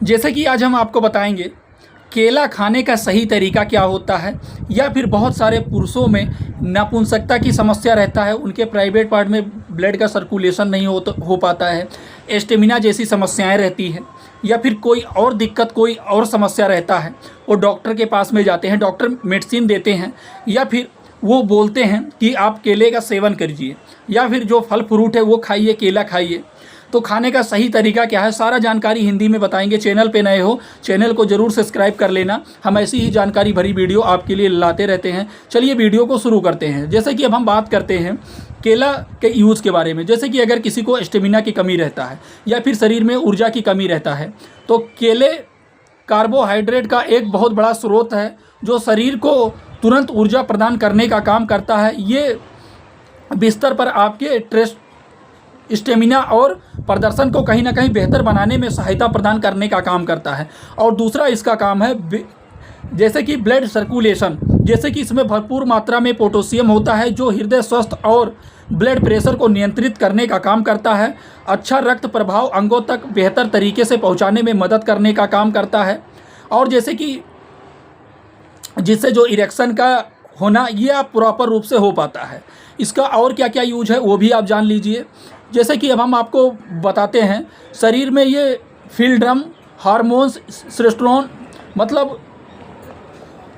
जैसे कि आज हम आपको बताएंगे केला खाने का सही तरीका क्या होता है, या फिर बहुत सारे पुरुषों में नपुंसकता की समस्या रहता है, उनके प्राइवेट पार्ट में ब्लड का सर्कुलेशन नहीं हो पाता है, स्टेमिना जैसी समस्याएं रहती हैं, या फिर कोई और दिक्कत कोई और समस्या रहता है, वो डॉक्टर के पास में जाते हैं, डॉक्टर मेडिसिन देते हैं, या फिर वो बोलते हैं कि आप केले का सेवन करिए, या फिर जो फल फ्रूट है वो खाइए, केला खाइए। तो खाने का सही तरीका क्या है, सारा जानकारी हिंदी में बताएंगे। चैनल पे नए हो, चैनल को जरूर सब्सक्राइब कर लेना, हम ऐसी ही जानकारी भरी वीडियो आपके लिए लाते रहते हैं। चलिए वीडियो को शुरू करते हैं। जैसे कि अब हम बात करते हैं केला के यूज़ के बारे में। जैसे कि अगर किसी को स्टेमिना की कमी रहता है या फिर शरीर में ऊर्जा की कमी रहता है, तो केले कार्बोहाइड्रेट का एक बहुत बड़ा स्रोत है जो शरीर को तुरंत ऊर्जा प्रदान करने का काम करता है। ये बिस्तर पर आपके स्टेमिना और प्रदर्शन को कहीं ना कहीं बेहतर बनाने में सहायता प्रदान करने का काम करता है। और दूसरा इसका काम है जैसे कि ब्लड सर्कुलेशन। जैसे कि इसमें भरपूर मात्रा में पोटेशियम होता है जो हृदय स्वास्थ्य और ब्लड प्रेशर को नियंत्रित करने का काम करता है। अच्छा रक्त प्रभाव अंगों तक बेहतर तरीके से पहुंचाने में मदद करने का काम करता है। और जैसे कि जिससे जो इरेक्शन का होना ये आप प्रॉपर रूप से हो पाता है। इसका और क्या क्या यूज है वो भी आप जान लीजिए। जैसे कि अब हम आपको बताते हैं, शरीर में ये फिल्ड्रम हार्मोन्स सेरोटोनिन मतलब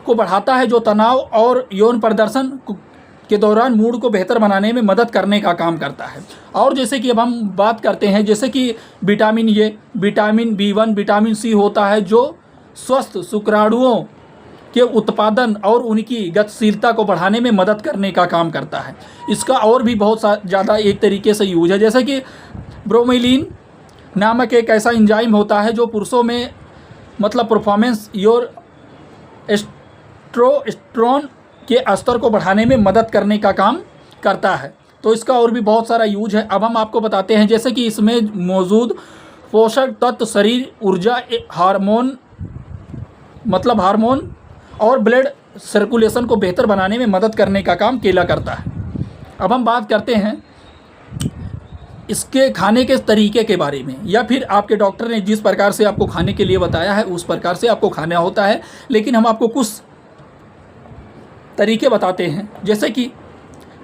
को बढ़ाता है जो तनाव और यौन प्रदर्शन के दौरान मूड को बेहतर बनाने में मदद करने का काम करता है। और जैसे कि अब हम बात करते हैं, जैसे कि विटामिन B1 विटामिन C होता है जो स्वस्थ शुक्राणुओं के उत्पादन और उनकी गतिशीलता को बढ़ाने में मदद करने का काम करता है। इसका और भी बहुत ज़्यादा एक तरीके से यूज है। जैसे कि ब्रोमेलिन नामक एक ऐसा एंजाइम होता है जो पुरुषों में मतलब परफॉर्मेंस और एस्ट्रोस्टेरोन के स्तर को बढ़ाने में मदद करने का काम करता है। तो इसका और भी बहुत सारा यूज है। अब हम आपको बताते हैं, जैसे कि इसमें मौजूद पोषक तत्व शरीर ऊर्जा हार्मोन और ब्लड सर्कुलेशन को बेहतर बनाने में मदद करने का काम केला करता है। अब हम बात करते हैं इसके खाने के तरीके के बारे में, या फिर आपके डॉक्टर ने जिस प्रकार से आपको खाने के लिए बताया है उस प्रकार से आपको खाना होता है। लेकिन हम आपको कुछ तरीके बताते हैं। जैसे कि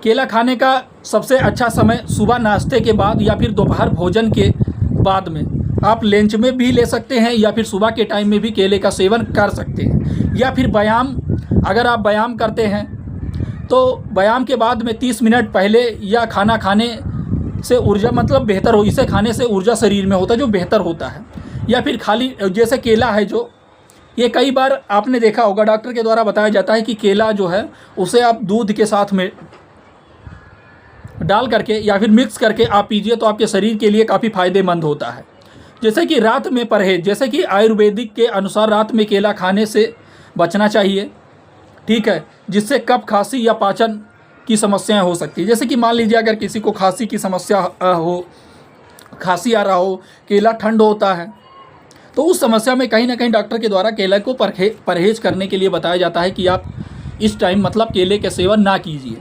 केला खाने का सबसे अच्छा समय सुबह नाश्ते के बाद या फिर दोपहर भोजन के बाद में। आप लंच में भी ले सकते हैं या फिर सुबह के टाइम में भी केले का सेवन कर सकते हैं। या फिर व्यायाम, अगर आप व्यायाम करते हैं तो व्यायाम के बाद में 30 मिनट पहले या खाना खाने से ऊर्जा मतलब बेहतर हो, इसे खाने से ऊर्जा शरीर में होता है जो बेहतर होता है। या फिर खाली जैसे केला है जो ये कई बार आपने देखा होगा डॉक्टर के द्वारा बताया जाता है कि केला जो है उसे आप दूध के साथ में डाल करके या फिर मिक्स करके आप पीजिए तो आपके शरीर के लिए काफ़ी फायदेमंद होता है। जैसे कि रात में परहेज, जैसे कि आयुर्वेदिक के अनुसार रात में केला खाने से बचना चाहिए, ठीक है, जिससे कफ खांसी या पाचन की समस्याएं हो सकती है। जैसे कि मान लीजिए अगर किसी को खांसी की समस्या हो, खांसी आ रहा हो, केला ठंड होता है, तो उस समस्या में कहीं ना कहीं डॉक्टर के द्वारा केला को परहेज करने के लिए बताया जाता है कि आप इस टाइम मतलब केले का सेवन ना कीजिए।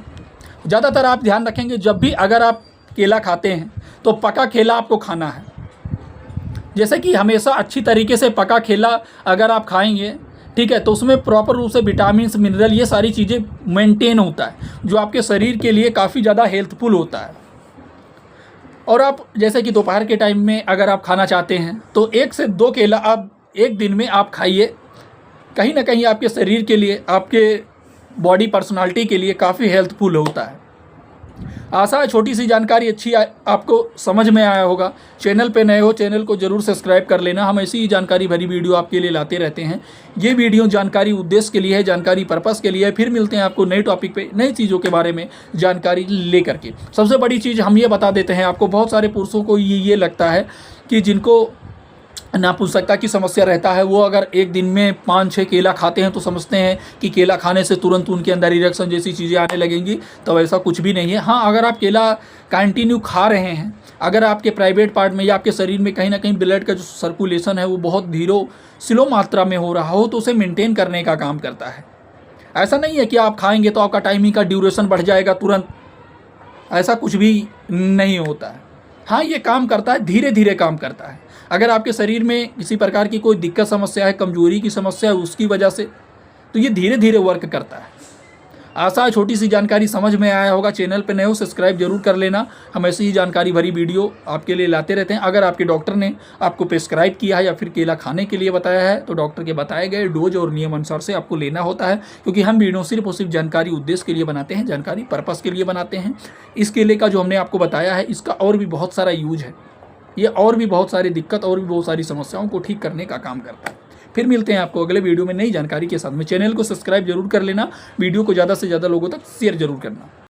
ज़्यादातर आप ध्यान रखेंगे जब भी अगर आप केला खाते हैं तो पका केला आपको खाना है। जैसे कि हमेशा अच्छी तरीके से पका केला अगर आप खाएंगे, ठीक है, तो उसमें प्रॉपर रूप से विटामिन मिनरल ये सारी चीज़ें मेंटेन होता है जो आपके शरीर के लिए काफ़ी ज़्यादा हेल्पफुल होता है। और आप जैसे कि दोपहर के टाइम में अगर आप खाना चाहते हैं तो 1 से 2 केला आप एक दिन में आप खाइए। कहीं ना कहीं आपके शरीर के लिए, आपके बॉडी पर्सनालिटी के लिए काफ़ी हेल्पफुल होता है। आशा है छोटी सी जानकारी अच्छी आपको समझ में आया होगा। चैनल पे नए हो, चैनल को जरूर सब्सक्राइब कर लेना, हम ऐसी ही जानकारी भरी वीडियो आपके लिए लाते रहते हैं। ये वीडियो जानकारी उद्देश्य के लिए है, जानकारी पर्पस के लिए है। फिर मिलते हैं आपको नए टॉपिक पे नई चीज़ों के बारे में जानकारी लेकर के। सबसे बड़ी चीज़ हम ये बता देते हैं आपको, बहुत सारे पुरुषों को ये लगता है कि जिनको नापुंसकता की समस्या रहता है वो अगर एक दिन में 5-6 केला खाते हैं तो समझते हैं कि केला खाने से तुरंत उनके अंदर इरेक्शन जैसी चीज़ें आने लगेंगी। तो ऐसा कुछ भी नहीं है। हाँ, अगर आप केला कंटिन्यू खा रहे हैं, अगर आपके प्राइवेट पार्ट में या आपके शरीर में कहीं ना कहीं ब्लड का जो सर्कुलेशन है वो बहुत स्लो मात्रा में हो रहा हो तो उसे मेनटेन करने का काम करता है। ऐसा नहीं है कि आप खाएँगे तो आपका टाइमिंग का ड्यूरेशन बढ़ जाएगा तुरंत, ऐसा कुछ भी नहीं होता है। हाँ, ये काम करता है, धीरे धीरे काम करता है। अगर आपके शरीर में किसी प्रकार की कोई दिक्कत समस्या है, कमजोरी की समस्या है उसकी वजह से, तो ये धीरे धीरे वर्क करता है। आशा है छोटी सी जानकारी समझ में आया होगा। चैनल पर नए हो सब्सक्राइब जरूर कर लेना, हम ऐसी ही जानकारी भरी वीडियो आपके लिए लाते रहते हैं। अगर आपके डॉक्टर ने आपको प्रिस्क्राइब किया है या फिर केला खाने के लिए बताया है तो डॉक्टर के बताए गए डोज और नियम अनुसार से आपको लेना होता है, क्योंकि हम वीडियो सिर्फ और सिर्फ जानकारी उद्देश्य के लिए बनाते हैं, जानकारी पर्पज़ के लिए बनाते हैं। इस केले का जो हमने आपको बताया है इसका और भी बहुत सारा यूज है, ये और भी बहुत सारी दिक्कत और भी बहुत सारी समस्याओं को ठीक करने का काम करता है। फिर मिलते हैं आपको अगले वीडियो में नई जानकारी के साथ में। चैनल को सब्सक्राइब जरूर कर लेना, वीडियो को ज़्यादा से ज़्यादा लोगों तक शेयर जरूर करना।